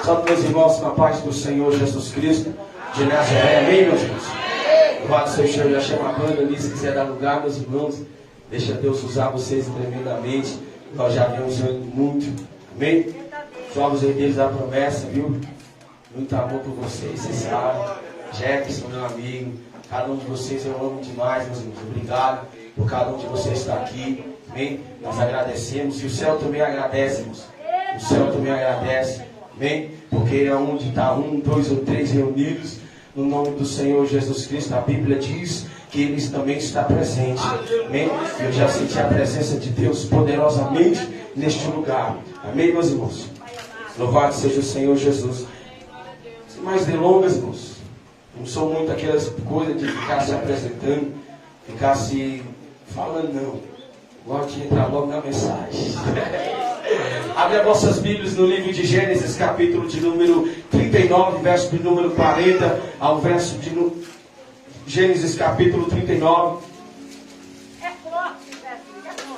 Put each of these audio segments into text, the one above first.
Salve meus irmãos na paz do Senhor Jesus Cristo de Nazaré. Amém, meus irmãos? Louvado seja o Senhor. Já chama a banda ali, se quiser dar lugar, meus irmãos. Deixa Deus usar vocês tremendamente. Nós já vemos muito. Amém? Somos herdeiros da promessa, viu? Muito amor por vocês, vocês sabem. Jefferson, meu amigo. Cada um de vocês eu amo demais, meus irmãos. Obrigado por cada um de vocês estar aqui. Amém? Nós agradecemos. E o céu também agradece, irmãos. O céu também agradece. Amém? Porque é onde está 1, 2 ou 3 reunidos no nome do Senhor Jesus Cristo. A Bíblia diz que Ele também está presente. Amém? Eu já senti a presença de Deus poderosamente neste lugar. Amém, meus irmãos? Louvado seja o Senhor Jesus. Sem mais delongas, irmãos. Não sou muito aquelas coisas de ficar se apresentando, ficar se falando, não. Gosto de entrar logo na mensagem. Abre as vossas Bíblias no livro de Gênesis, capítulo de número 39, verso de número 40 ao verso de Gênesis, capítulo 39.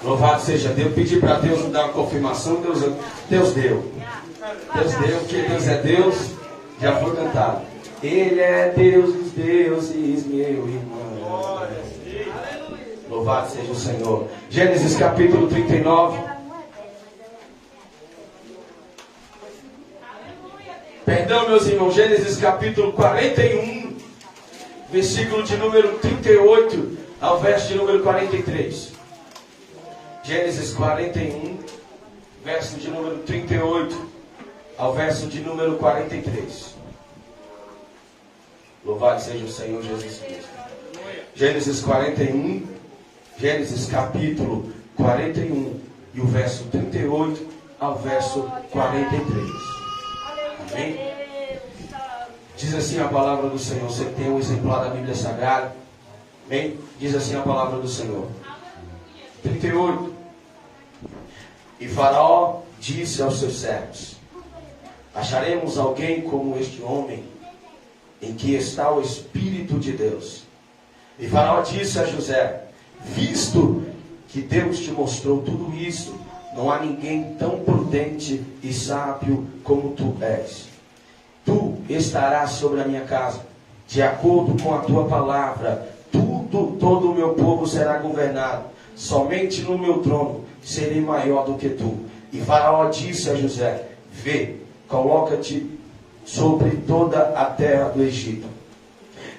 Louvado seja Deus. Pedi para Deus me dar uma confirmação. Deus deu. Deus deu, porque Deus é Deus. Já foi cantado. Ele é Deus dos deuses, meu irmão. Louvado seja o Senhor. Gênesis capítulo 39. Perdão, meus irmãos. Gênesis capítulo 41. Versículo de número 38 ao verso de número 43. Gênesis 41. Verso de número 38 ao verso de número 43. Louvado seja o Senhor Jesus Cristo. Gênesis 41, Gênesis capítulo 41 e o verso 38 ao verso 43. Amém? Diz assim a palavra do Senhor. Você tem um exemplar da Bíblia Sagrada. Amém? Diz assim a palavra do Senhor. 38. E Faraó disse aos seus servos: acharemos alguém como este homem, em que está o Espírito de Deus. E Faraó disse a José: visto que Deus te mostrou tudo isso, não há ninguém tão prudente e sábio como tu és. Tu estarás sobre a minha casa, de acordo com a tua palavra. Todo o meu povo será governado. Somente no meu trono serei maior do que tu. E Faraó disse a José: vê, coloca-te sobre toda a terra do Egito.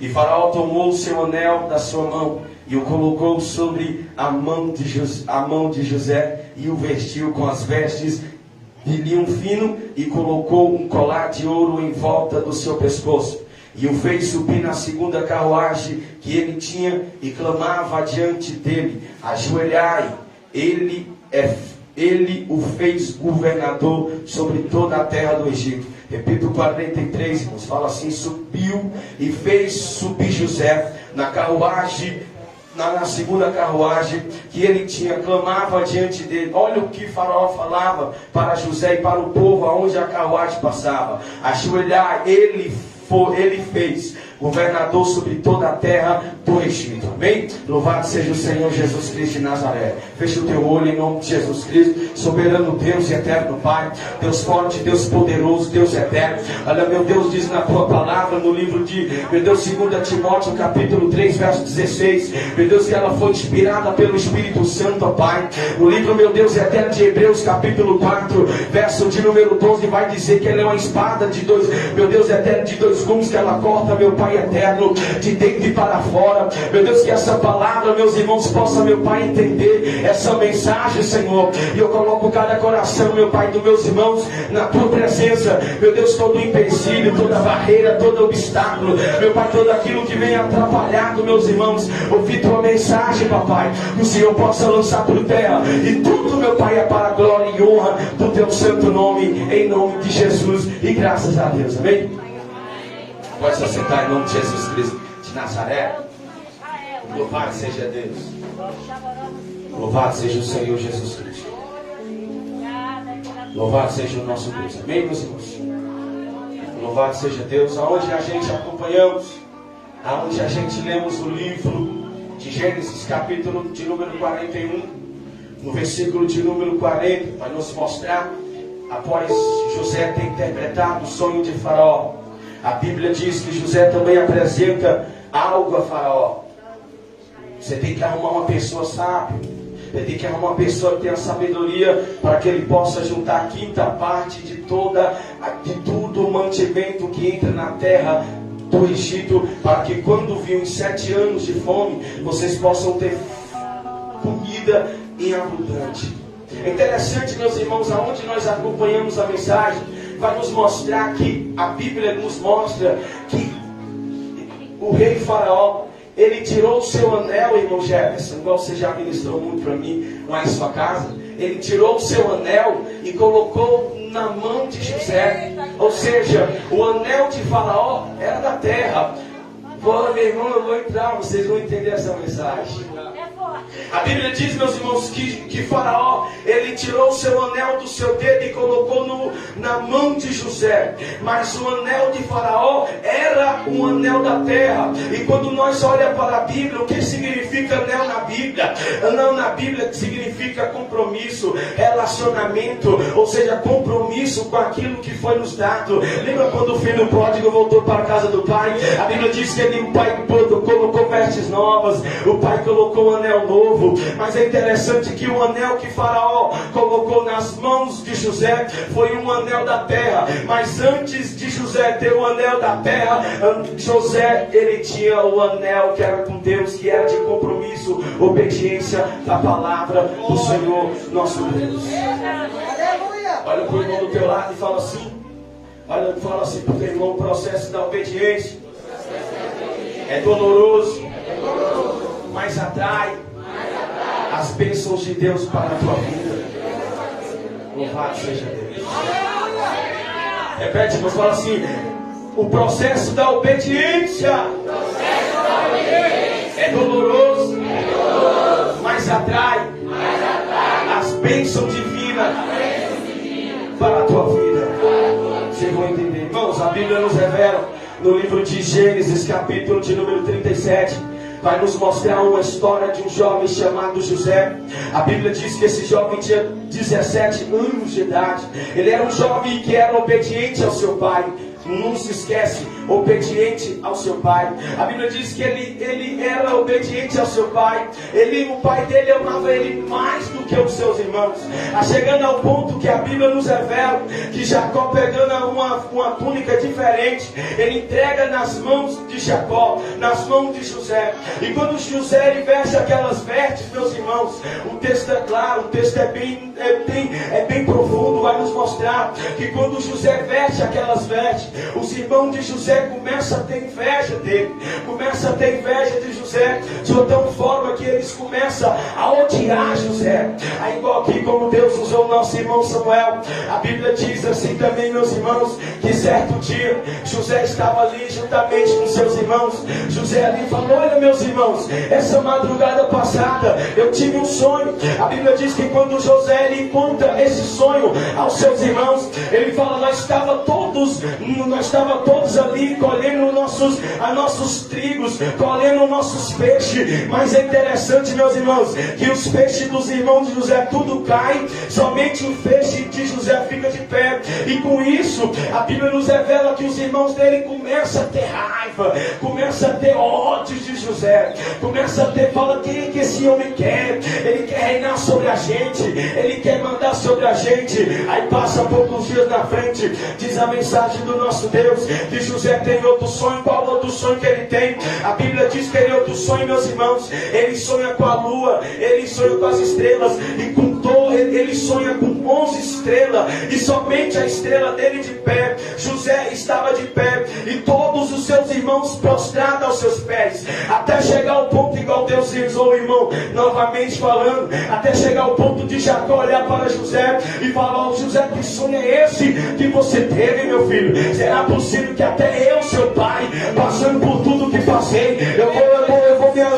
E Faraó tomou o seu anel da sua mão e o colocou sobre a mão de José e o vestiu com as vestes de linho fino e colocou um colar de ouro em volta do seu pescoço. E o fez subir na segunda carruagem que ele tinha e clamava diante dele: ajoelhai. Ele o fez governador sobre toda a terra do Egito. Repito 43, irmãos. Fala assim: subiu e fez subir José na carruagem, na segunda carruagem que ele tinha, clamava diante dele. Olha o que Faraó falava para José e para o povo aonde a carruagem passava: ajoelhar. Ele fez governador sobre toda a terra do Egito. Amém? Louvado seja o Senhor Jesus Cristo de Nazaré. Fecha o teu olho em nome de Jesus Cristo. Soberano Deus e eterno Pai, Deus forte, Deus poderoso, Deus eterno. Olha, meu Deus, diz na tua palavra no livro de, meu Deus, 2 Timóteo capítulo 3 verso 16, meu Deus, que ela foi inspirada pelo Espírito Santo, ó Pai. No livro, meu Deus, eterno de Hebreus capítulo 4 verso de número 12 vai dizer que ela é uma espada de dois, meu Deus, eterno, de dois gumes, que ela corta, meu Pai eterno, de dentro e para fora. Meu Deus, que essa palavra, meus irmãos, possa, meu Pai, entender essa mensagem, Senhor. E eu coloco cada coração, meu Pai, dos meus irmãos na tua presença. Meu Deus, todo empecilho, toda barreira, todo obstáculo, meu Pai, tudo aquilo que vem atrapalhado, meus irmãos, ouvir tua mensagem, papai, que o Senhor possa lançar por terra. E tudo, meu Pai, é para a glória e honra do teu santo nome, em nome de Jesus. E graças a Deus, amém? Pode se assentar em nome de Jesus Cristo de Nazaré. Louvado seja Deus. Louvado seja o Senhor Jesus Cristo. Louvado seja o nosso Deus. Amém, meus irmãos? Louvado seja Deus. Aonde a gente acompanhamos, aonde a gente lemos o livro de Gênesis, capítulo de número 41, no versículo de número 40, para nos mostrar após José ter interpretado o sonho de Faraó, a Bíblia diz que José também apresenta algo a Faraó. Você tem que arrumar uma pessoa sábia. Você tem que arrumar uma pessoa que tenha sabedoria para que ele possa juntar a quinta parte de tudo o mantimento que entra na terra do Egito, para que quando vir os 7 anos de fome, vocês possam ter comida em abundante. É interessante, meus irmãos, aonde nós acompanhamos a mensagem, vai nos mostrar que a Bíblia nos mostra que o rei Faraó, ele tirou o seu anel, irmão Jefferson, igual você já ministrou muito para mim lá em sua casa. Ele tirou o seu anel e colocou na mão de José. Ou seja, o anel de Faraó era da terra. Pô, meu irmão, eu vou entrar, vocês vão entender essa mensagem. A Bíblia diz, meus irmãos, que Faraó, ele tirou o seu anel do seu dedo e colocou na mão de José. Mas o anel de Faraó era um anel da terra. E quando nós olhamos para a Bíblia, o que significa anel na Bíblia? Anel na Bíblia significa compromisso, relacionamento, ou seja, compromisso com aquilo que foi nos dado. Lembra quando o filho pródigo voltou para a casa do pai? A Bíblia diz que o pai colocou vestes novas, o pai colocou um anel novo. Mas é interessante que o anel que Faraó colocou nas mãos de José foi um anel da terra. Mas antes de José ter o anel da terra, José, ele tinha o anel que era com Deus, que era de compromisso, obediência da palavra do Senhor nosso Deus. Olha para o irmão do teu lado e fala assim, fala assim para o teu irmão: o processo da obediência é doloroso, mas atrai as bênçãos de Deus para a tua vida. Louvado seja Deus. Repete, mas fala assim: o processo da obediência é doloroso, mas atrai as bênçãos divinas para a tua vida. Vocês vão entender, irmãos. A Bíblia nos revela no livro de Gênesis, capítulo de número 37, vai nos mostrar uma história de um jovem chamado José. A Bíblia diz que esse jovem tinha 17 anos de idade. Ele era um jovem que era obediente ao seu pai. Não se esquece, obediente ao seu pai. A Bíblia diz que ele era obediente ao seu pai. O pai dele amava ele mais do que os seus irmãos. Chegando ao ponto que a Bíblia nos revela que Jacó, pegando uma túnica diferente, ele entrega nas mãos de Jacó, nas mãos de José. E quando José ele veste aquelas vestes, meus irmãos, o texto é claro, o texto é bem profundo, vai nos mostrar que quando José veste aquelas vestes, os irmãos de José começam a ter inveja dele, começam a ter inveja de José, de tal forma que eles começam a odiar José. Aí, igual aqui como Deus usou o nosso irmão Samuel, a Bíblia diz assim também, meus irmãos, que certo dia José estava ali juntamente com seus irmãos. José ali falou: olha, meus irmãos, essa madrugada passada eu tive um sonho. A Bíblia diz que quando José ele conta esse sonho aos seus irmãos, ele fala: nós estávamos todos ali colhendo nossos trigos, colhendo nossos peixes. Mas é interessante, meus irmãos, que os peixes dos irmãos de José tudo cai, somente o peixe de José fica de pé. E com isso a Bíblia nos revela que os irmãos dele começam a ter raiva, começam a ter ódio de José, começam a ter, fala: quem é que esse homem quer? Ele quer reinar sobre a gente, ele quer mandar sobre a gente. Aí passa poucos dias na frente, diz a mensagem do nosso Deus, que José tem outro sonho. Qual outro sonho que ele tem? A Bíblia diz que ele outro sonho, meus irmãos, ele sonha com a lua, ele sonha com as estrelas, e com ele sonha com 11 estrelas, e somente a estrela dele de pé. José estava de pé, e todos os seus irmãos prostrados aos seus pés, até chegar ao ponto, igual Deus usou o irmão novamente falando, até chegar ao ponto de Jacó olhar para José e falar: oh, José, que sonho é esse que você teve, meu filho? Será possível que até eu, seu pai, passando por tudo que passei, eu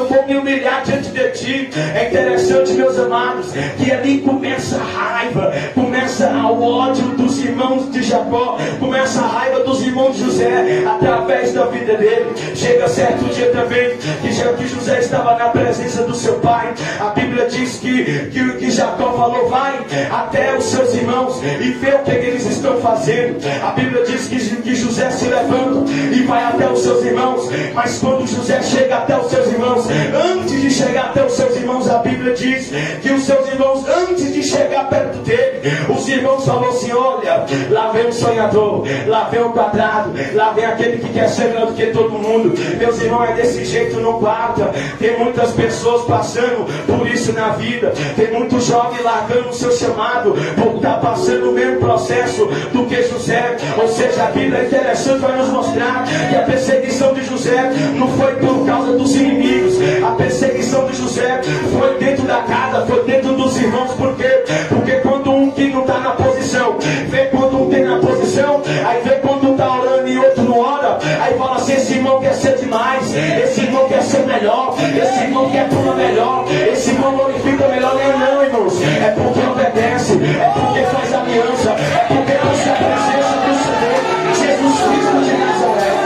vou me humilhar diante de ti? Egito. É interessante, meus amados, que ali começa a raiva, começa o ódio dos irmãos de Jacó, começa a raiva dos irmãos de José, através da vida dele. Chega certo dia também, que José estava na presença do seu pai. A Bíblia diz que Jacó falou: vai até os seus irmãos e vê o que eles estão fazendo. A Bíblia diz que José se levanta e vai até os seus irmãos. Mas quando José chega até os seus irmãos, antes de chegar até os seus irmãos, a Bíblia diz que os seus irmãos, antes de chegar perto dele, os irmãos falaram assim: olha, lá vem um sonhador, lá vem um quadrado, lá vem aquele que quer ser melhor do que todo mundo. Meus irmãos, é desse jeito, não guarda. Tem muitas pessoas passando por isso na vida. Tem muito jovem largando o seu chamado por estar passando o mesmo processo do que José. Ou seja, a Bíblia é interessante, vai nos mostrar que a perseguição de José não foi por causa dos inimigos. A perseguição de José foi dentro da casa, foi dentro dos irmãos. Por quê? Porque quando um que não está na posição vê quando um tem na posição, aí vê quando um está orando e outro não ora, aí fala assim: esse irmão quer ser demais, esse irmão quer ser melhor, esse irmão quer pular melhor, esse irmão glorifica melhor. Não, irmãos, é porque obedece, é porque faz aliança, é porque busca a presença do Senhor Jesus Cristo de Nazaré.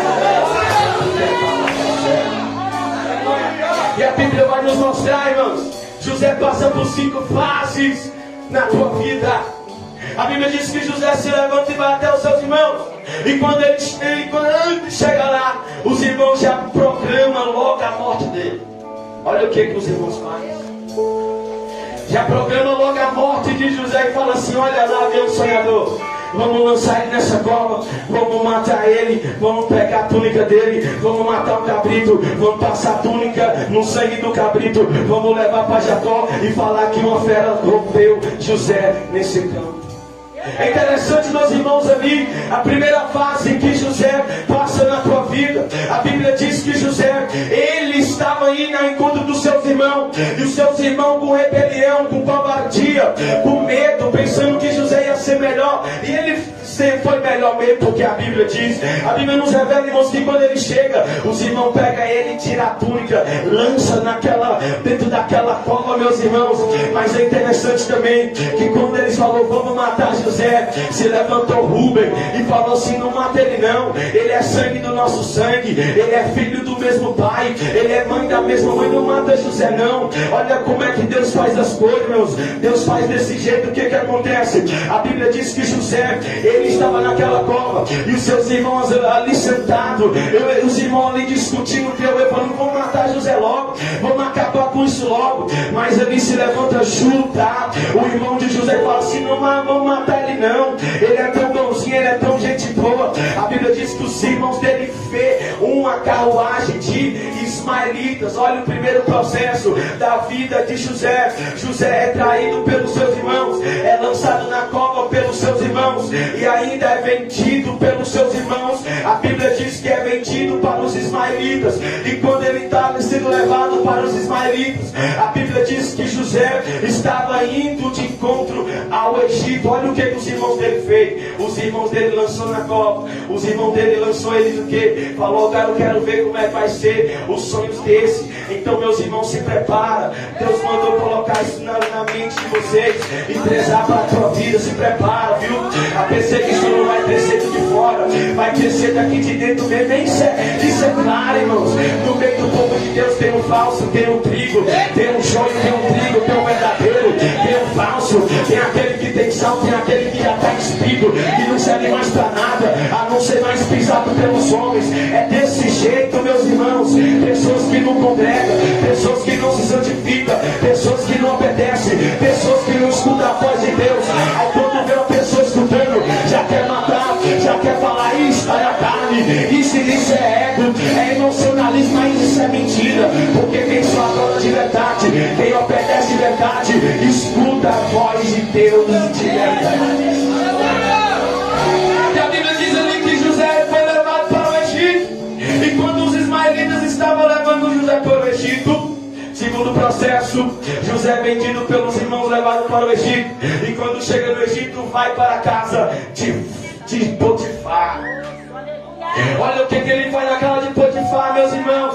E a Bíblia vai nos mostrar, irmãos, José passa por 5 fases na tua vida. A Bíblia diz que José se levanta e vai até os seus irmãos. E quando ele chega lá, os irmãos já proclamam logo a morte dele. Olha o que os irmãos fazem. Já proclamam logo a morte de José e fala assim: olha, lá vem um sonhador. Vamos lançar ele nessa cova, vamos matar ele, vamos pegar a túnica dele, vamos matar o cabrito, vamos passar a túnica no sangue do cabrito, vamos levar para Jacó e falar que uma fera rompeu José nesse campo. É interessante, meus irmãos, ali a primeira fase que José passa na tua vida. A Bíblia diz que José, ele estava indo ao encontro dos seus irmãos, e os seus irmãos com rebelião, com covardia, com medo, pensando que José ia ser melhor. E ele sempre foi melhor mesmo, porque a Bíblia diz, a Bíblia nos revela, irmãos, que quando ele chega, os irmãos pegam ele, tira a túnica, lança dentro daquela cova, meus irmãos. Mas é interessante também que quando eles falaram: vamos matar José, se levantou Rúben e falou assim: não mata ele não, ele é sangue do nosso sangue, ele é filho do mesmo pai, ele é mãe da mesma mãe, não mata José não. Olha como é que Deus faz as coisas, meus. Deus faz desse jeito. O que acontece? A Bíblia diz que José, ele estava naquela cova, e os seus irmãos ali sentados, os irmãos ali discutindo, falando: vamos matar José logo, vamos acabar com isso logo. Mas ali se levanta Judá, o irmão de José, e fala assim: não vamos matar ele não, ele é tão bonzinho, ele é tão gente boa. A Bíblia diz que os irmãos dele vê uma carruagem de ismaelitas. Olha o primeiro processo da vida de José. José é traído pelos seus irmãos, é lançado na cova pelos seus irmãos, e ainda é vendido pelos seus irmãos. A Bíblia diz que é vendido para os ismaelitas, e quando ele estava sendo levado para os ismaelitas, a Bíblia diz que José estava indo de encontro ao Egito. Olha o que os irmãos dele fez. Os irmãos dele lançou na cova, os irmãos dele lançou eles o que? Falou: agora eu quero ver como é que vai ser os sonhos desse. Então, meus irmãos, se prepara. Deus mandou colocar isso na mente de vocês e prezar para a tua vida. Se prepara, viu? A perseguição não vai crescer de fora, vai crescer daqui de dentro mesmo. Isso é claro, irmãos. No meio do povo de Deus tem um falso, tem um trigo, tem um joio, tem um trigo, tem um verdadeiro, tem um falso, tem aquele que tem sal, tem aquele que já está despido, que não serve mais para nada, a não ser mais pisado pelos homens. É desse jeito, meus irmãos. Pessoas que não congregam, pessoas que não se santificam, pessoas que não obedecem, pessoas que não escutam a voz de Deus. Aí quando vê uma pessoa escutando, já quer matar, já quer falar: isso está na carne, isso é ego, é emocionalismo, mas isso é mentira. Porque quem só adora de verdade, quem obedece de verdade, escuta a voz de Deus de verdade. E a Bíblia diz ali que José foi levado para o Egito, e quando os ismaelitas estavam levando José para o Egito, segundo processo, José é vendido pelos irmãos, levado para o Egito, e quando chega no Egito, vai para a casa de Potifar. Olha o que ele faz na casa de Potifar, meus irmãos.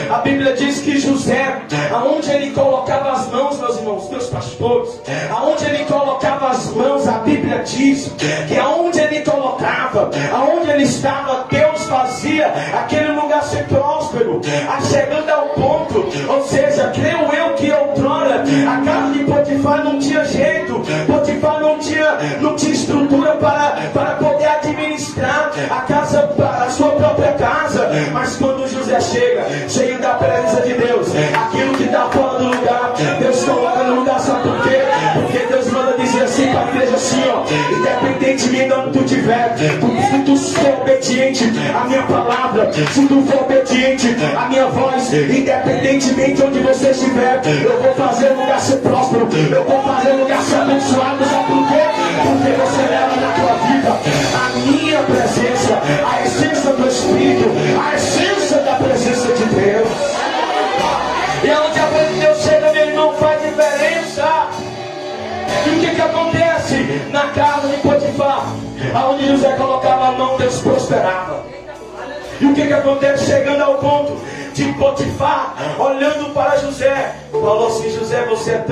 A Bíblia diz que José, aonde ele colocava as mãos, meus irmãos, meus pastores, aonde ele colocava as mãos, a Bíblia diz que aonde ele colocava, aonde ele estava, Deus fazia aquele lugar ser próspero, chegando ao ponto, ou seja, creio eu que outrora a casa de Potifar não tinha jeito, Potifar não tinha estrutura para poder administrar a casa, a sua própria casa. Mas quando José chega, cheio da presença de Deus, aquilo que está fora do lugar, Deus coloca no lugar. Sabe por quê? Porque Deus manda dizer assim para a igreja assim, ó: independentemente de onde tu estiver, se tu for obediente à minha palavra, se tu for obediente à minha voz, independentemente de onde você estiver, eu vou fazer o lugar ser próspero, eu vou fazer o lugar ser abençoado. Sabe por quê? Porque você leva na tua vida a minha presença, a essência do Espírito, a essência da presença de Deus. E onde a presença de Deus chega, meu irmão, faz diferença. E o que acontece? Na casa de Potifar, aonde José colocava a mão, Deus prosperava. E o que acontece? Chegando ao ponto de Potifar, olhando para José, falou assim: José, você é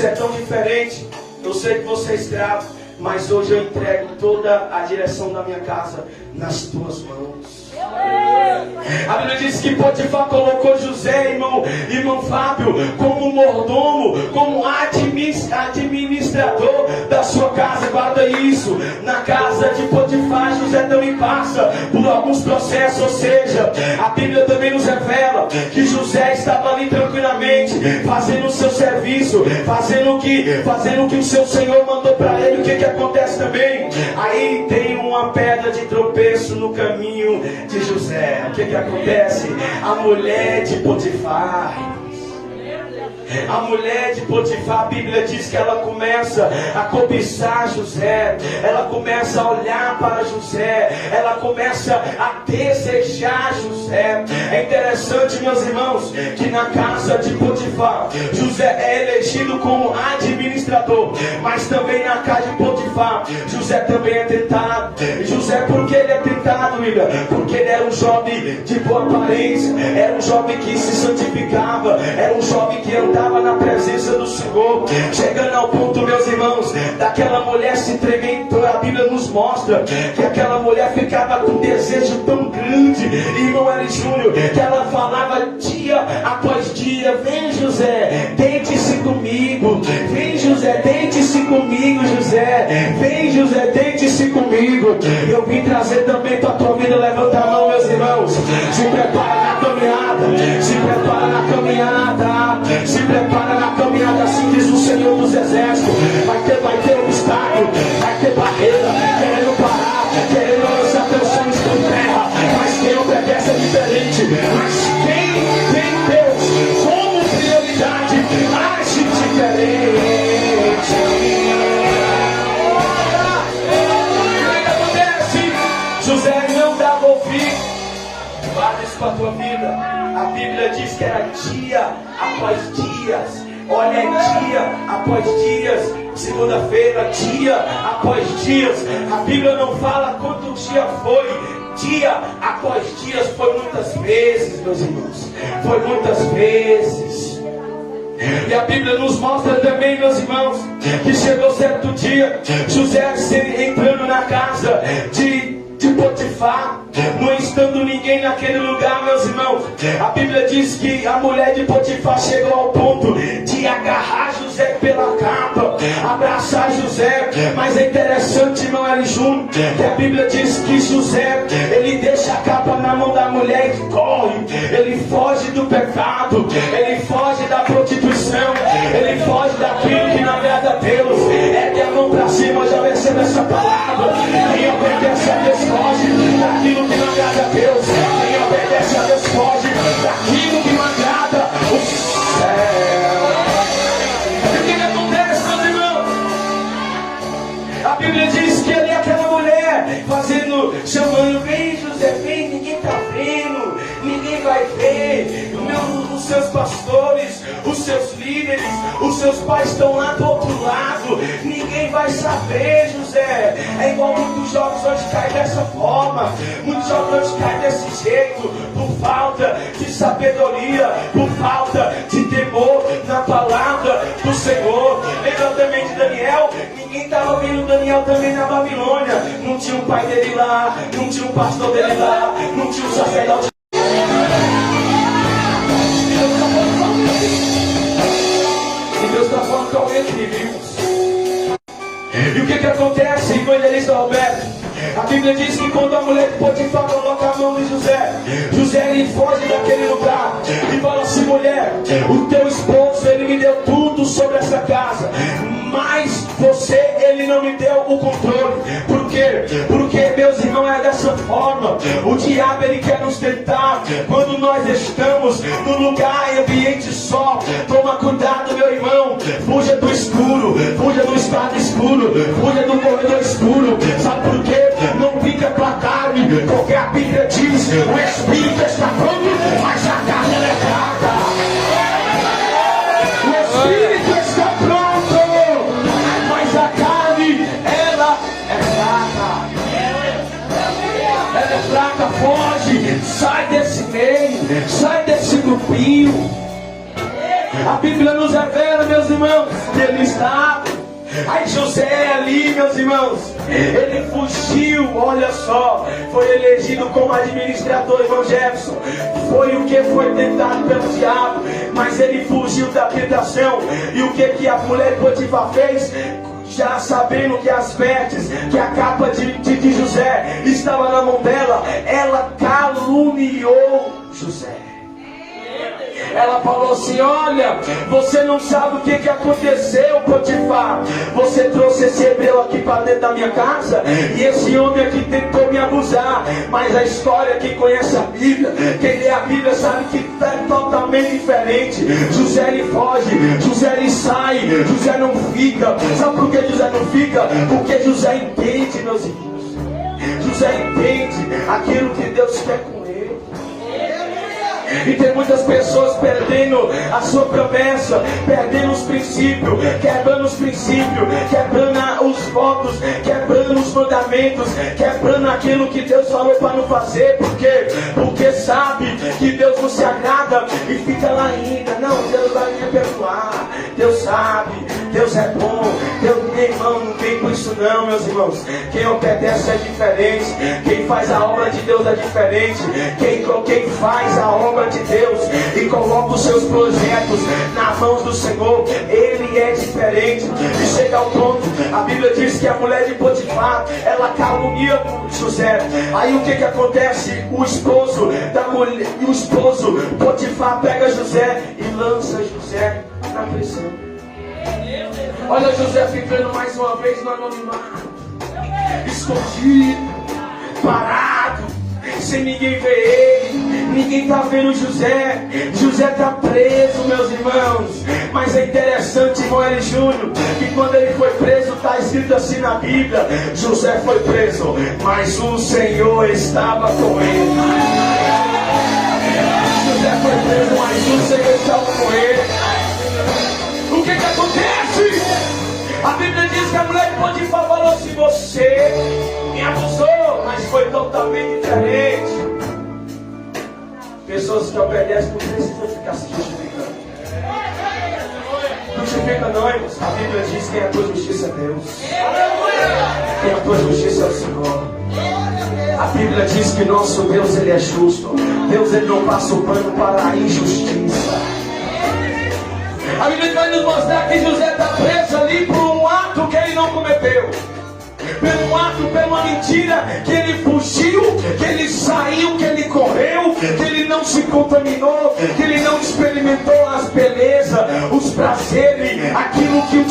tão diferente. Eu sei que você é escravo, mas hoje eu entrego toda a direção da minha casa nas tuas mãos. A Bíblia diz que Potifar colocou José, irmão Fábio, como mordomo, como administrador da sua casa. Guarda isso. Na casa de Potifar, José também passa por alguns processos. Ou seja, a Bíblia também nos revela que José estava ali tranquilamente, fazendo o seu serviço, fazendo o que o seu Senhor mandou para ele. O que acontece também? Aí tem uma pedra de tropeço no caminho de José. O que acontece? A mulher de Potifar, a Bíblia diz que ela começa a cobiçar José, ela começa a olhar para José, ela começa a desejar José. É interessante, meus irmãos, que na casa de Potifar, José é elegido como administrador, mas também na casa de Potifar, José também é tentado. José, por que ele é tentado, William? Porque ele era um jovem de boa aparência, era um jovem que se santificava, era um jovem que andava na presença do Senhor. Chegando ao ponto, meus irmãos, daquela mulher se trementou. A Bíblia nos mostra que aquela mulher ficava com um desejo tão grande, irmão L. Júnior, que ela falava dia após dia: vem José, deite-se comigo, vem José, deite-se comigo, José, vem José, deite-se comigo. Eu vim trazer também para a tua vida. Levanta a mão, meus irmãos, se prepara na caminhada, se prepara na caminhada, se prepara na caminhada, assim diz o Senhor dos Exércitos. Vai ter obstáculo, vai ter barreira, querendo parar, querendo lançar teus sonhos por terra. Mas quem obedece é diferente. Mas quem tem Deus como prioridade, age diferente. O que acontece? José não dava ouvido. Guarda isso para a tua vida. A Bíblia diz que era dia após dias. Olha, é dia após dias. Segunda-feira, dia após dias. A Bíblia não fala quanto dia foi. Dia após dias, foi muitas vezes, meus irmãos. Foi muitas vezes. E a Bíblia nos mostra também, meus irmãos, que chegou certo dia, José entrando na casa de Potifar, não estando ninguém naquele lugar, meus irmãos. A Bíblia diz que a mulher de Potifar chegou ao ponto de agarrar José pela capa, abraçar José. Mas é interessante, irmão L. Júnior, que a Bíblia diz que José, ele deixa a capa na mão da mulher e corre. Ele foge do pecado, ele foge da prostituição, ele foge daquilo que não agrada a Deus. Ergue a mão para cima, já recebe essa palavra. Quem obedece a Deus foge daquilo que não agrada a Deus. Quem obedece a Deus foge daquilo que não agrada o céu. E o que acontece, meus irmãos? A Bíblia diz que ali aquela mulher chamando: vem José, vem, ninguém está vendo, ninguém vai ver. Os seus pastores, os seus líderes, os seus pais estão lá do outro lado, ninguém vai saber, José. É igual muitos jovens hoje caem dessa forma. Muitos jovens hoje caem desse jeito, por falta de sabedoria, por falta de temor na palavra do Senhor. Lembra também de Daniel? Ninguém estava vendo Daniel também na Babilônia. Não tinha o pai dele lá, não tinha o pastor dele lá, não tinha o sacerdote. E Deus está falando com alguém aqui, viu? E o que acontece com o evangelista Roberto? A Bíblia diz que quando a mulher de Potifar coloca a mão em José, José ele foge daquele lugar e fala assim: mulher, o teu esposo ele me deu tudo sobre essa casa, mas você ele não me deu o controle. Por quê? Porque, meus irmãos, é dessa forma. O diabo ele quer nos tentar quando nós estamos no lugar e ambiente só. Toma cuidado, meu irmão. Fuja do escuro, fuja do estado escuro, fuja do corredor escuro. Sabe por quê? Não fica com a carne, porque a Bíblia diz: o Espírito está pronto, mas a carne é fraca. O Espírito está pronto, mas a carne, ela é fraca. Ela é fraca, foge, sai desse meio, sai desse grupinho. A Bíblia nos revela, meus irmãos, que ele está. Aí José ali, meus irmãos, ele fugiu, olha só, foi elegido como administrador, irmão Jefferson. Foi o que foi tentado pelo diabo, mas ele fugiu da tentação. E o que a mulher de Potifar fez? Já sabendo que as vestes, que a capa de José estava na mão dela, ela caluniou José. Ela falou assim: olha, você não sabe o que aconteceu, Potifar. Você trouxe esse hebreu aqui para dentro da minha casa, e esse homem aqui tentou me abusar. Mas a história, quem conhece a Bíblia, quem lê a Bíblia, sabe que é totalmente diferente. José ele foge, José ele sai, José não fica. Sabe por que José não fica? Porque José entende, meus irmãos. José entende aquilo que Deus quer com ele. E tem muitas pessoas perdendo a sua promessa, perdendo os princípios, quebrando os princípios, quebrando os votos, quebrando os mandamentos, quebrando aquilo que Deus falou para não fazer. Por quê? Porque sabe que Deus não se agrada e fica lá ainda. Não, Deus vai me perdoar. Deus sabe, Deus é bom. Deus, meu irmão, não vem com isso não, meus irmãos. Quem obedece é diferente, quem faz a obra de Deus é diferente. Quem faz a obra de Deus e coloca os seus projetos nas mãos do Senhor, ele é diferente. E chega ao ponto, a Bíblia diz que a mulher de Potifar, ela calunia José. Aí o que acontece? O esposo da mulher, o esposo Potifar pega José e lança José na prisão. Olha José ficando mais uma vez no anonimato, escondido, parado, sem ninguém ver ele. Ninguém está vendo José. José está preso, meus irmãos. Mas é interessante, irmão L. Júnior, que quando ele foi preso, está escrito assim na Bíblia: José foi preso, mas o Senhor estava com ele. José foi preso, mas o Senhor estava com ele. O que acontece? A Bíblia diz que a mulher de Potifar falou assim: você me abusou, mas foi totalmente diferente. Pessoas que obedecem não precisam ficar se justificando. Não justifica não, irmãos. A Bíblia diz que quem a tua justiça é Deus. Quem a tua justiça é o Senhor. A Bíblia diz que nosso Deus ele é justo. Deus ele não passa o pano para a injustiça. A Bíblia vai nos mostrar que José está preso ali por um ato que ele não cometeu. Pelo ato, pela mentira, que ele fugiu, que ele saiu, que ele correu, que ele não se contaminou, que ele não experimentou as belezas, os prazeres, aquilo que o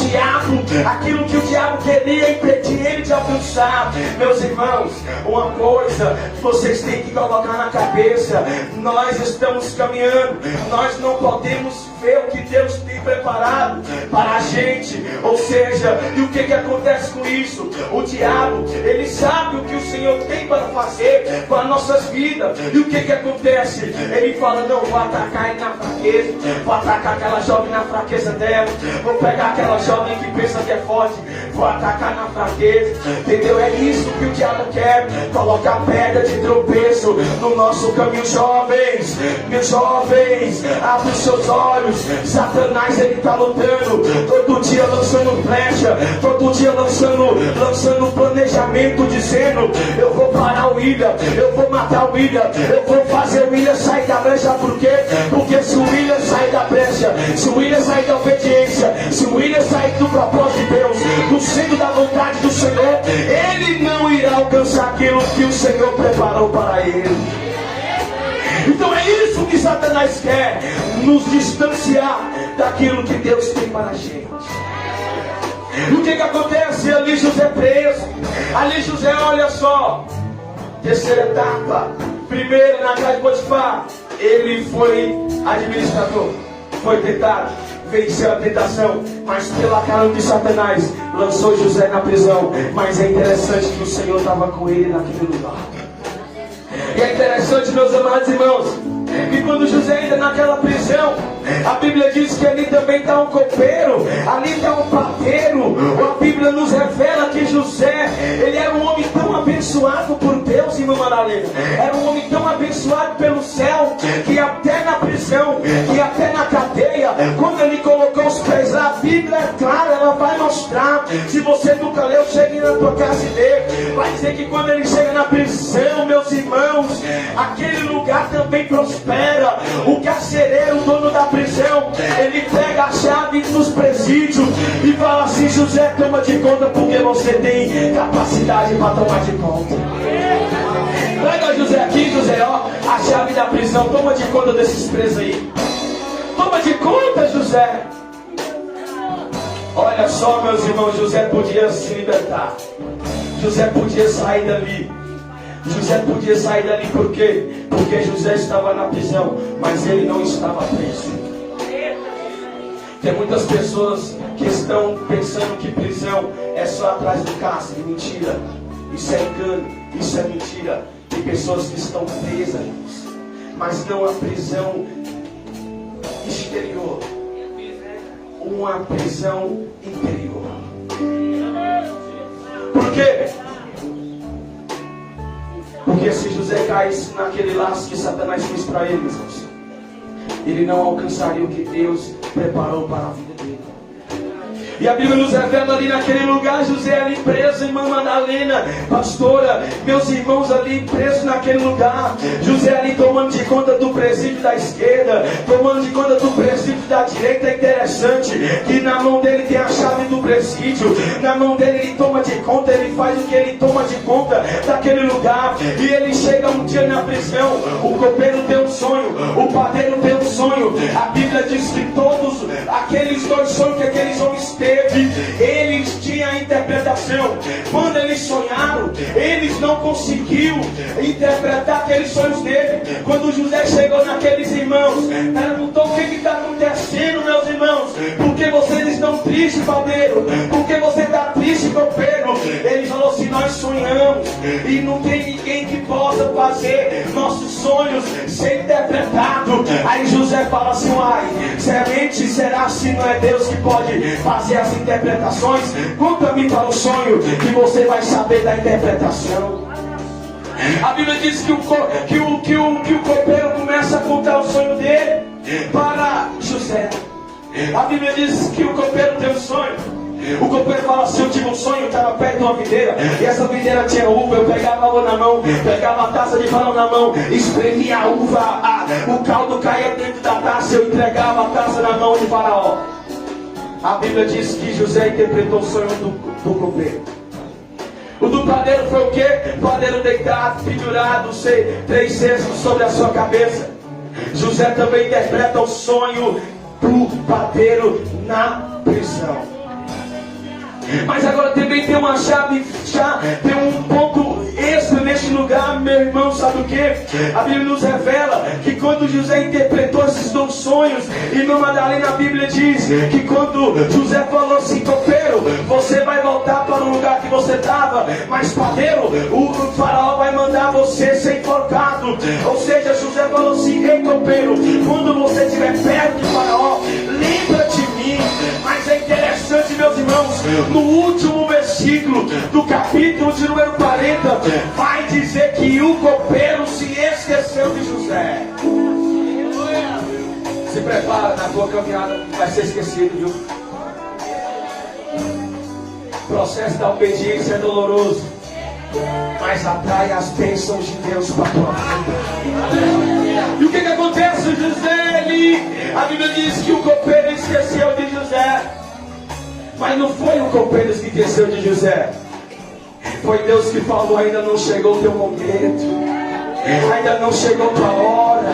diabo queria impedir ele de alcançar. Meus irmãos, uma coisa que vocês têm que colocar na cabeça: nós estamos caminhando, nós não podemos ver o que Deus tem preparado para a gente. Ou seja, e o que acontece com isso? O diabo, ele sabe o que o Senhor tem para fazer com as nossas vidas. E o que acontece? Ele fala: não, vou atacar ele na fraqueza. Vou atacar aquela jovem na fraqueza dela. Vou pegar aquela jovem que pensa que é forte. Vou atacar na fraqueza. Entendeu? É isso que o diabo quer. Colocar pedra de tropeço no nosso caminho. Jovens, meus jovens, abre os seus olhos. Satanás, ele está lutando todo dia, lançando flecha, todo dia lançando planejamento, dizendo: eu vou parar o William, eu vou matar o William, eu vou fazer o William sair da brecha. Por quê? Porque se o William sair da brecha, se o William sair da obediência, se o William sair do propósito de Deus, do centro da vontade do Senhor, ele não irá alcançar aquilo que o Senhor preparou para ele. Então é isso que Satanás quer, nos distanciar daquilo que Deus tem para a gente. E o que acontece? Ali José preso. Ali José, olha só, terceira etapa. Primeiro, na casa de Potifar, ele foi administrador, foi tentado, venceu a tentação, mas pela cara de Satanás lançou José na prisão. Mas é interessante que o Senhor estava com ele naquele lugar. E é interessante, meus amados irmãos, que quando José entra naquela prisão, a Bíblia diz que ali também está um copeiro, ali está um padeiro. A Bíblia nos revela que José, ele era um homem tão abençoado por Deus, irmã Madalena, era um homem tão abençoado pelo céu, que até na prisão, que até na cadeia, quando ele colocou os pés lá, a Bíblia é clara, ela vai mostrar. Se você nunca leu, chegue na tua casa e lê. Vai dizer que quando ele chega na prisão, meus irmãos, aquele lugar também prospera. O carcereiro, o dono da prisão, ele pega a chave dos presídios e fala assim: José, toma de conta, porque você tem capacidade para tomar de conta. Pega José aqui, José, ó, a chave da prisão, toma de conta desses presos aí. Toma de conta, José. Olha só, meus irmãos, José podia se libertar. José podia sair dali. José podia sair dali por quê? Porque José estava na prisão, mas ele não estava preso. Tem muitas pessoas que estão pensando que prisão é só atrás do cárcere. Mentira. Isso é engano, isso é mentira. Tem pessoas que estão presas, mas não a prisão exterior, uma prisão interior. Por quê? Porque se José caísse naquele laço que Satanás fez para ele, meus irmãos, ele não alcançaria o que Deus preparou para a vida dele. E a Bíblia nos revela ali naquele lugar, José ali preso, irmã Madalena, pastora, meus irmãos ali presos naquele lugar. José ali tomando de conta do presídio da esquerda, tomando de conta do presídio da direita. É interessante que na mão dele tem a chave do presídio, na mão dele ele toma de conta, ele faz o que ele toma de conta daquele lugar. E ele chega um dia na prisão, o copeiro tem um sonho, o padeiro tem um sonho. A Bíblia diz que todos aqueles dois sonhos que aqueles homens teve, eles tinham a interpretação. Quando eles sonharam, eles não conseguiram interpretar aqueles sonhos dele. Quando José chegou naqueles irmãos, perguntou: o que está acontecendo, meus irmãos? Por que vocês estão tristes, padeiro? Por que você está triste, copeiro? Ele falou assim: nós sonhamos e não tem ninguém que possa fazer nossos sonhos ser interpretado. Aí José fala assim: uai, semente, será se não é Deus que pode fazer as interpretações? Conta-me para o sonho que você vai saber da interpretação. A Bíblia diz que o copeiro começa a contar o sonho dele para José. A Bíblia diz que o copeiro tem um sonho. O copeiro fala assim: eu tive um sonho, eu estava perto de uma videira, e essa videira tinha uva. Eu pegava a uva na mão, pegava a taça de farol na mão, espremia a uva, o caldo caía dentro da taça, eu entregava a taça na mão de Faraó. A Bíblia diz que José interpretou o sonho do copeiro. O do padeiro foi o quê? O padeiro deitado, pendurado, 3 cestos sobre a sua cabeça. José também interpreta o sonho do padeiro na prisão. Mas agora também tem uma chave, tem um ponto extra neste lugar, meu irmão, sabe o quê? A Bíblia nos revela que quando José interpretou esses 2 sonhos, irmã Madalena, a Bíblia diz que quando José falou assim: copeiro, você vai voltar para o lugar que você estava, mas padeiro, o faraó vai mandar você ser enforcado. Ou seja, José falou assim: ei copeiro, quando você estiver perto de faraó, lembra de mim. Mas é interessante, meus irmãos, no último versículo do capítulo de número 40, vai dizer que o copeiro se esqueceu de José. Se prepara, na tua caminhada vai ser esquecido, viu? O processo da obediência é doloroso, mas atrai as bênçãos de Deus para a tua vida. E o que acontece, José? A Bíblia diz que o copeiro esqueceu de José. Mas não foi o copeiro que esqueceu de José. Foi Deus que falou: ainda não chegou o teu momento, ainda não chegou a tua hora,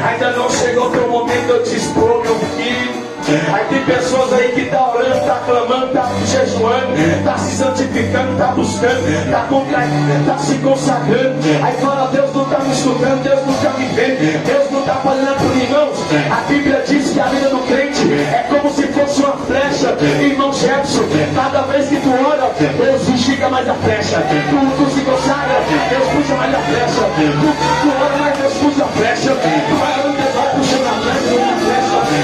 ainda não chegou o teu momento de eu te expor, meu filho. Aí tem pessoas aí que estão orando, está clamando, está jejuando, está se santificando, está buscando, está contraindo, está se consagrando. Aí fala: Deus não está me escutando, Deus não está me vendo, Deus não está fazendo por irmãos. A Bíblia diz que a vida do crente é como se fosse uma flecha. Irmão Jefferson, cada vez que tu ora, Deus estica mais a flecha. Tu se consagra, Deus puxa mais a flecha. Tu ora, mas Deus puxa a flecha. Tu vai orando, Deus vai puxando a flecha,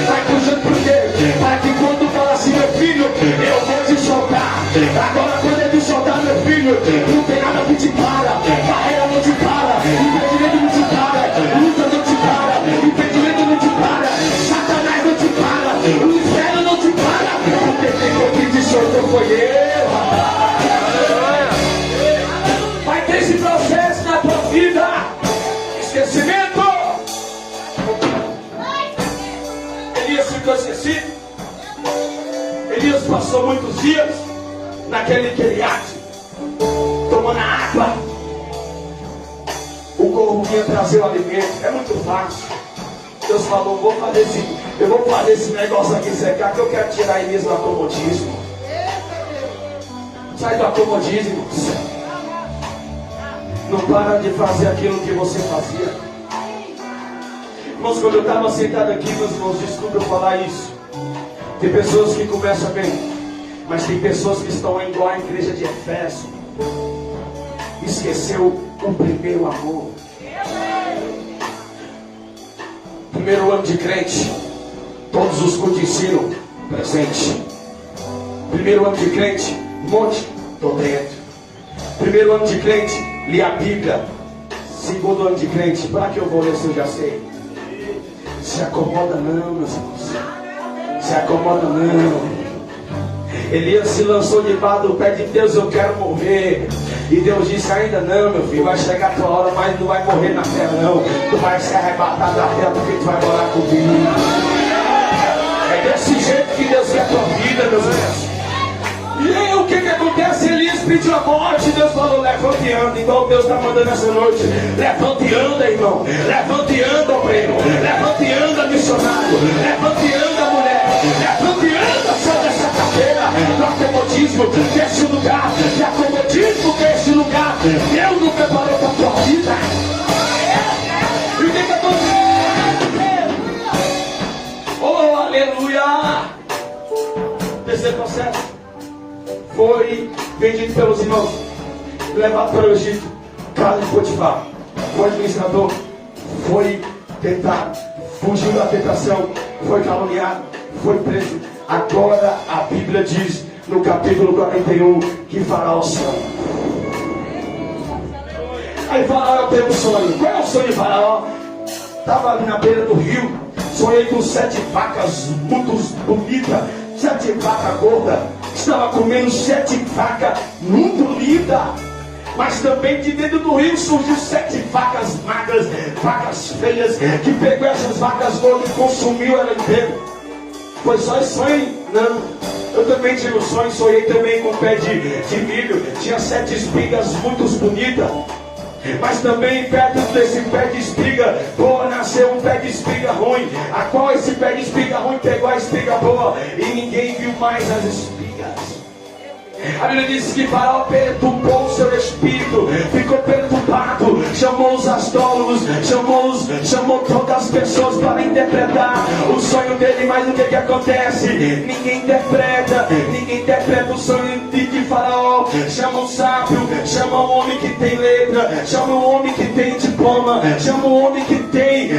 vai puxando por quê? Para que quando fala assim: meu filho, eu vou te soltar. Agora quando é de soltar, meu filho, não tem nada que te para. Barreira não te para, impedimento não te para, luta não te para, impedimento não te para, Satanás não te para, o inferno não te para. Porque quem te soltou foi eu. Vai ter esse processo na tua vida. Esquecimento. Elias ficou esquecido. Elias passou muitos dias naquele queriate, tomando água. O corvo vinha trazer o alimento. É muito fácil. Deus falou: eu vou fazer esse negócio aqui secar, que eu quero tirar Elias do acomodismo. Sai do acomodismo. Não para de fazer aquilo que você fazia. Irmãos, quando eu estava sentado aqui, meus irmãos, desculpa eu falar isso. Tem pessoas que começam bem, mas tem pessoas que estão igual à igreja de Efésio. Esqueceu o primeiro amor. Primeiro ano de crente, todos os cultos de ensino, presente. Primeiro ano de crente, monte, estou dentro. Primeiro ano de crente, li a Bíblia. Segundo ano de crente, para que eu vou ler se eu já sei? Se acomoda não, meus irmãos. Se acomoda não. Elias se lançou debaixo do pé de Deus: eu quero morrer. E Deus disse: ainda não, meu filho, vai chegar a tua hora, mas não vai morrer na terra não. Tu vai ser arrebatado da terra, porque tu vai morar comigo. É desse jeito que Deus quer a tua vida, meus irmãos. E aí o que acontece? Elias pediu a morte. Deus falou: levante e anda. Igual Deus está mandando essa noite. Levante e anda, irmão. Levante e anda, obreiro. Levante e anda, missionário. Levante e anda, mulher. Levante e anda, sai dessa cadeira do acomodismo, desse lugar de acomodismo, desse lugar. Deus não preparou para a tua vida. E o que acontece? Oh, aleluia. Terceiro processo. Foi vendido pelos irmãos, levado para o Egito, casa de Potifar, foi administrador, foi tentado, fugiu da tentação, foi caluniado, foi preso. Agora a Bíblia diz no capítulo 41 que Faraó sonha. Aí Faraó tem um sonho. Qual é o sonho de Faraó? Estava ali na beira do rio, sonhei com 7 vacas muito bonitas, 7 vacas gordas. Estava comendo 7 vacas muito lindas. Mas também de dentro do rio surgiu 7 vacas magras, vacas feias, que pegou essas vacas gordas e consumiu ela inteira. Foi só esse sonho? Não. Eu também tive um sonho, sonhei também com um pé de milho. Tinha 7 espigas muito bonitas. Mas também perto desse pé de espiga boa nasceu um pé de espiga ruim, a qual esse pé de espiga ruim pegou a espiga boa e ninguém viu mais as espigas. A Bíblia diz que Faraó perturbou o seu espírito, ficou perturbado, chamou os chamou todas as pessoas para interpretar o sonho dele. Mas o que acontece? Ninguém interpreta o sonho de Faraó. Chama um sábio, chama um homem que tem letra, chama um homem que tem diploma, chama um homem que tem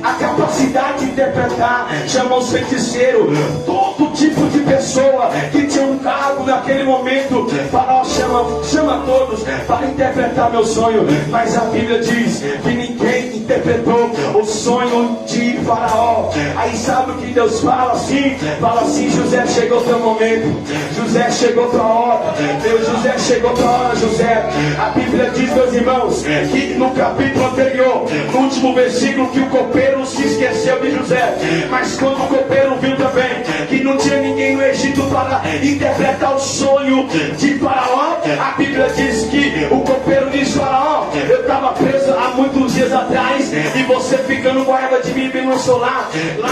a capacidade de interpretar, chama um feiticeiro, todo tipo de pessoa que tinha um cargo naquele momento. Faraó chama todos para interpretar meu sonho. Mas a Bíblia diz que ninguém interpretou o sonho de Faraó. Aí sabe o que Deus fala assim? Fala assim: José, chegou o teu momento. José, chegou a tua hora. José, chegou a tua hora, José. A Bíblia diz, meus irmãos, que no capítulo anterior, no último versículo, que o copeiro se esqueceu de José. Mas quando o copeiro viu também que não tinha ninguém no Egito para interpretar o sonho de Faraó, a Bíblia diz que o copeiro disse: Faraó, eu estava preso há muitos dias atrás e você ficando com raiva de mim me lançou lá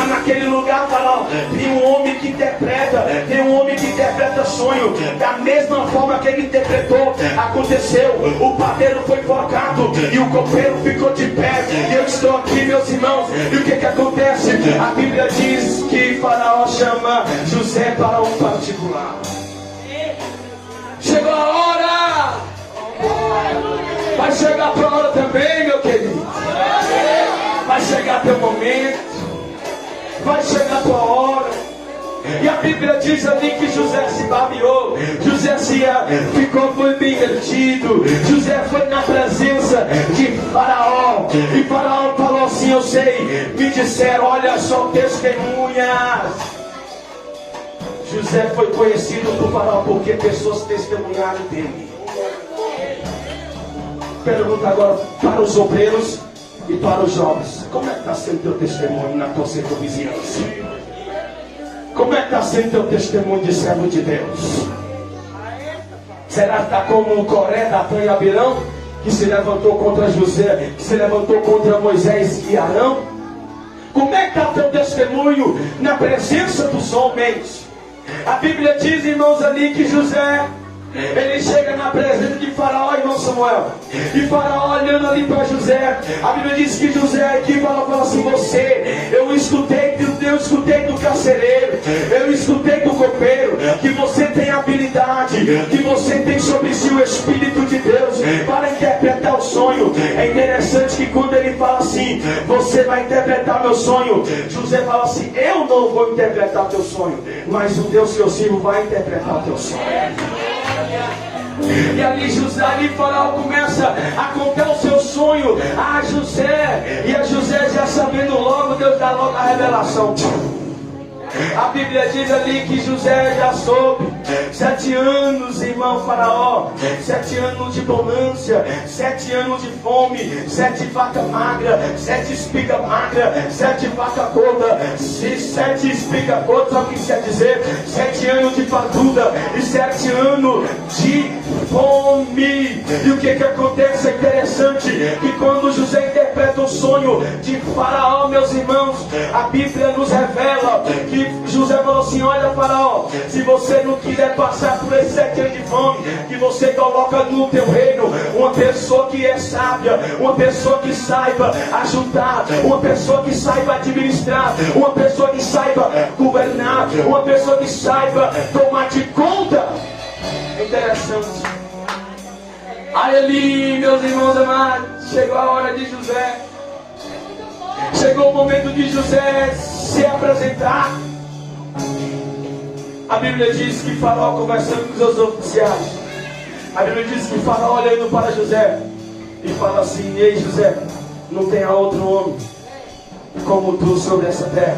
naquele lugar. Faraó, tem um homem que interpreta sonho. Da mesma forma que ele interpretou, aconteceu. O padeiro foi forcado e o copeiro ficou de pé. E eu estou aqui, meus irmãos, e o que acontece? A Bíblia diz que Faraó chama José para um particular. Chegou a hora! Vai chegar a tua hora também, meu querido. Vai chegar teu momento. Vai chegar a tua hora. E a Bíblia diz ali que José se babiou. José ficou muito bem divertido. José foi na presença de Faraó. E Faraó falou assim: eu sei, me disseram, olha só, testemunhas. José foi conhecido por Faraó porque pessoas testemunharam dele. Pergunta agora para os obreiros e para os jovens: como é que está sendo teu testemunho na tua circunvizinhança? Como é que está sendo teu testemunho de servo de Deus? Será que está como o Coré, Datã e Abirão, que se levantou contra José, que se levantou contra Moisés e Arão? Como é que está teu testemunho na presença dos homens? A Bíblia diz, irmãos, ali que José, ele chega na presença de Faraó, irmão Samuel. E Faraó olhando ali para José, a Bíblia diz que José aqui fala assim: eu escutei do carcereiro, eu escutei do copeiro, que você tem habilidade, que você tem sobre si o Espírito de Deus para interpretar o sonho. É interessante que quando ele fala assim: você vai interpretar meu sonho, José fala assim: eu não vou interpretar teu sonho, mas o Deus que eu sirvo vai interpretar o teu sonho. E ali Faraó começa a contar o seu sonho a José. E a José, já sabendo logo, Deus dá logo a revelação. A Bíblia diz ali que José já soube. 7 anos, irmão Faraó, 7 anos de bonança, 7 anos de fome, 7 vacas magras, 7 espigas magras, 7 vacas gordas, 7 espigas gordas, sabe o que isso quer dizer? 7 anos de fartura e 7 anos de fome. E o que acontece? É interessante que quando José interpreta o sonho de Faraó, meus irmãos, a Bíblia nos revela que José falou assim: olha, Faraó, se você não quiser passar por esses 7 anos de fome, que você coloca no teu reino uma pessoa que é sábia, uma pessoa que saiba ajudar, uma pessoa que saiba administrar, uma pessoa que saiba governar, uma pessoa que saiba tomar de conta. É interessante. Aí ali, meus irmãos amados, chegou a hora de José. Chegou o momento de José se apresentar. A Bíblia diz que Faraó, conversando com os seus oficiais, a Bíblia diz que Faraó olhando para José e fala assim: ei José, não tem outro homem como tu sobre essa terra,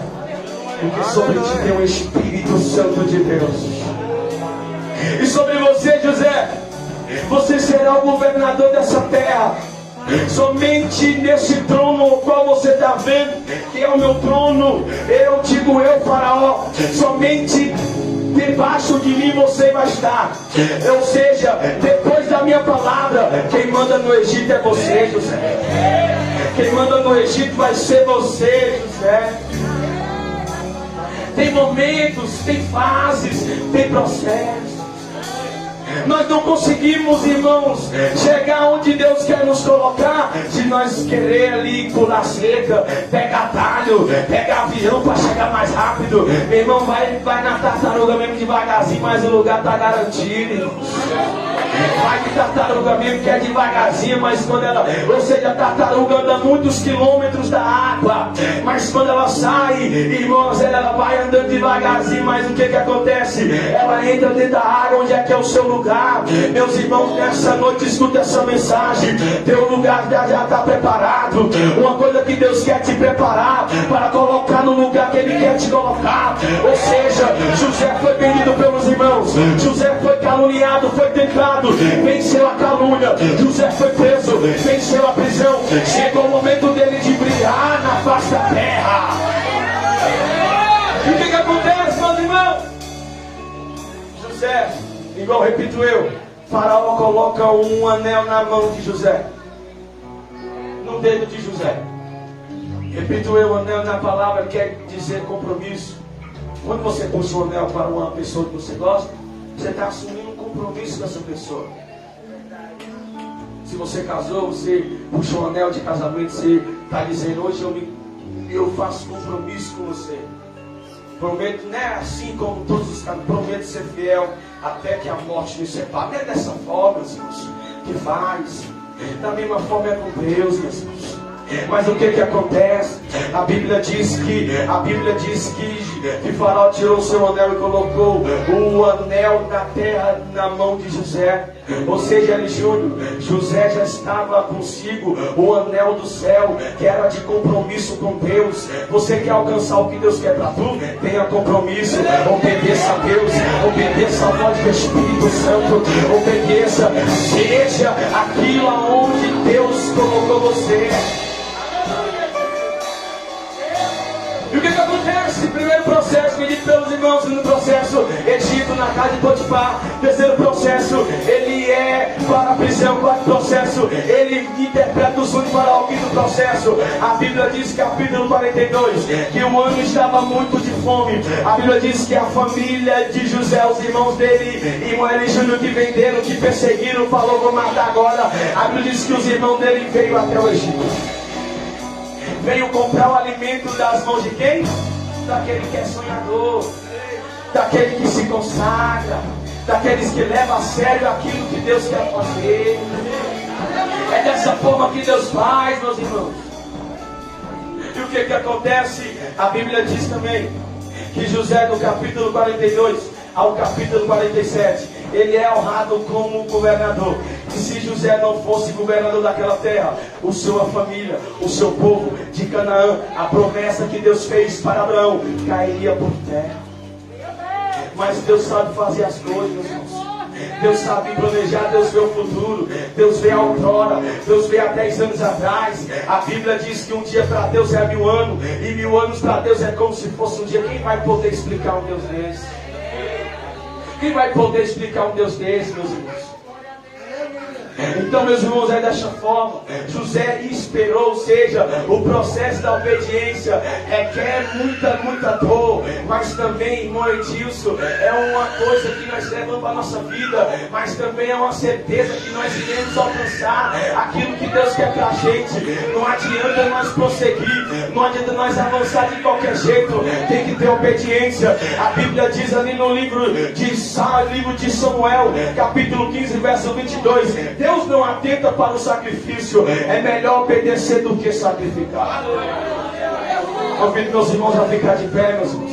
porque sobre ti tem o Espírito Santo de Deus. E sobre você, José, você será o governador dessa terra. Somente nesse trono o qual você está vendo, que é o meu trono, eu digo eu, Faraó, somente debaixo de mim você vai estar. Ou seja, depois da minha palavra, quem manda no Egito é você, José. Quem manda no Egito vai ser você, José. Tem momentos, tem fases, tem processos. Nós não conseguimos, irmãos, chegar onde Deus quer nos colocar se nós querer ali pular cerca, pegar atalho, pegar avião para chegar mais rápido. Meu irmão, vai na tartaruga mesmo devagarzinho, mas o lugar está garantido, irmãos. Vai de tartaruga mesmo que é devagarzinho, mas quando ela, ou seja, a tartaruga anda muitos quilômetros da água, mas quando ela sai, irmãos, ela vai andando devagarzinho, mas o que acontece? Ela entra dentro da água, onde é que é o seu lugar. Meus irmãos, nessa noite escuta essa mensagem. Teu lugar já está preparado. Uma coisa que Deus quer te preparar para colocar no lugar que Ele quer te colocar. Ou seja, José foi vendido pelos irmãos, José foi caluniado, foi tentado, venceu a calúnia. José foi preso, venceu a prisão. Chegou o momento dele de brilhar na face da terra. E o que acontece, meus irmãos? José, igual repito eu, Faraó coloca um anel na mão de José, no dedo de José. Repito eu, anel na palavra quer dizer compromisso. Quando você puxa um anel para uma pessoa que você gosta, você está assumindo um compromisso com essa pessoa. Se você casou, você puxou um anel de casamento, você está dizendo, hoje eu faço compromisso com você. Prometo, não é assim como todos os caras, prometo ser fiel até que a morte nos separe. Não é dessa forma, irmãos, que faz. Da mesma forma é com Deus, irmãos. Mas o que acontece? A Bíblia diz que Faraó tirou o seu anel e colocou o anel da terra na mão de José. Ou seja, José já estava consigo o anel do céu, que era de compromisso com Deus. Você quer alcançar o que Deus quer para tu? Tenha compromisso, obedeça a Deus, obedeça a voz do Espírito Santo, obedeça, seja aquilo aonde Deus colocou você. E o que acontece? Primeiro processo, medido pelos irmãos. Segundo processo, Egito na casa de Potifar. Terceiro processo, ele é para a prisão. Quarto processo, ele interpreta o sonho de Faraó. Quinto processo, a Bíblia diz, capítulo 42, que o ano estava muito de fome. A Bíblia diz que a família de José, os irmãos dele, irmão Eli Júnior, que venderam, que perseguiram, falou, vou matar agora. A Bíblia diz que os irmãos dele veio até o Egito. Veio comprar o alimento das mãos de quem? Daquele que é sonhador, daquele que se consagra, daqueles que levam a sério aquilo que Deus quer fazer. É dessa forma que Deus faz, meus irmãos. E o que acontece? A Bíblia diz também que José, no capítulo 42 ao capítulo 47, ele é honrado como governador. E se José não fosse governador daquela terra, a sua família, o seu povo de Canaã, a promessa que Deus fez para Abraão cairia por terra. Mas Deus sabe fazer as coisas, meus irmãos. Deus sabe planejar, Deus vê o futuro, Deus vê a outrora, Deus vê há 10 anos atrás. A Bíblia diz que um dia para Deus é 1000 anos, e 1000 anos para Deus é como se fosse um dia. Quem vai poder explicar um Deus desse? Quem vai poder explicar um Deus desse, meus irmãos? Então, meus irmãos, é dessa forma. José esperou, ou seja, o processo da obediência requer muita dor, mas também, irmão Edilson, é uma coisa que nós levamos para a nossa vida, mas também é uma certeza que nós iremos alcançar aquilo que Deus quer para a gente. Não adianta nós prosseguir, não adianta nós avançar de qualquer jeito, tem que ter obediência. A Bíblia diz ali no livro de Samuel, capítulo 15, verso 22, Deus não atenta para o sacrifício, é melhor obedecer do que sacrificar. Convido meus irmãos a ficar de pé, meus irmãos.